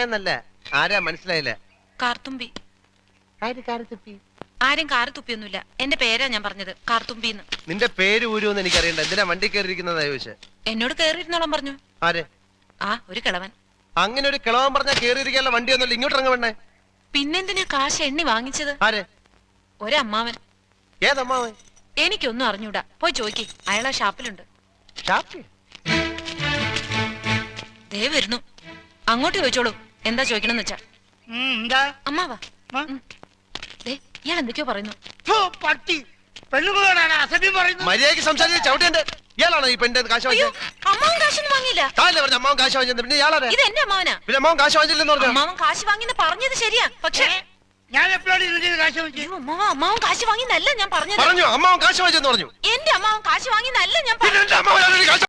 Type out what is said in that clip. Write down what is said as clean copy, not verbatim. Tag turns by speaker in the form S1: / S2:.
S1: എന്നല്ല ആരാ മനസ്സിലായില്ല.
S2: കാർത്തുമ്പി. ആരും കാറ് തുപ്പിയൊന്നുമില്ല. എന്റെ പേരാ ഞാൻ പറഞ്ഞത്, കാർത്തുമ്പിന്ന്.
S1: നിന്റെ പേര് ഊരുവെന്ന് എനിക്കറിയണ്ട. എന്തിനാ വണ്ടി കയറിയിരിക്കുന്നതാ ചോദിച്ചേ?
S2: എന്നോട് കേറിയിരുന്നോളം പറഞ്ഞു.
S1: ആരെ?
S2: ആ, ഒരു കിളവൻ.
S1: അങ്ങനെ ഒരു കിളവൻ പറഞ്ഞാ കേറിയിരിക്കാനുള്ള വണ്ടി ഒന്നുമില്ല, ഇങ്ങോട്ട് ഇറങ്ങ വേണ്ടേ?
S2: പിന്നെന്തിനാ കാശ് എണ്ണി വാങ്ങിച്ചത്?
S1: ആരെ?
S2: ഒരമ്മാവൻ.
S1: ഏതമ്മാവൻ?
S2: എനിക്കൊന്നും അറിഞ്ഞൂടാ, പോയി ചോയ്ക്ക്. അയാളാ ഷാപ്പിലുണ്ട്. ദേ വരുന്നു, അങ്ങോട്ട് ചോദിച്ചോളൂ. എന്താ ചോദിക്കണമെന്ന് വെച്ചാ. അമ്മാവാ, ഇയാൾ എന്തൊക്കെയോ പറയുന്നു.
S1: മര്യാദയ്ക്ക് സംസാരിച്ച് ചവിട്ടേണ്ട. ഇയാളാണോ ഈ പെണ്ണിന്റെ കാശ് വാങ്ങിച്ചത്?
S2: അമ്മാവൻ കാശൊന്നും വാങ്ങിയില്ല.
S1: അമ്മാവൻ കാശ് വാങ്ങിച്ചത്. പിന്നെ ഇയാളാണ്.
S2: ഇത് എന്റെ അമ്മാവനാ.
S1: പിന്നെ അമ്മാവൻ കാശ് വാങ്ങിച്ചില്ലെന്ന് പറഞ്ഞു.
S2: അമ്മാവൻ കാശ് വാങ്ങിന്ന് പറഞ്ഞത് ശരിയാ, പക്ഷേ
S3: ഞാൻ എപ്പോഴാണ് കാശ് വാങ്ങിച്ചത്?
S2: അമ്മാവൻ കാശ് വാങ്ങിന്നല്ല ഞാൻ പറഞ്ഞത്.
S1: പറഞ്ഞു അമ്മാവൻ കാശ് വാങ്ങിച്ചെന്ന് പറഞ്ഞു.
S2: എന്റെ അമ്മാവൻ കാശ് വാങ്ങിന്നല്ല ഞാൻ പറഞ്ഞു.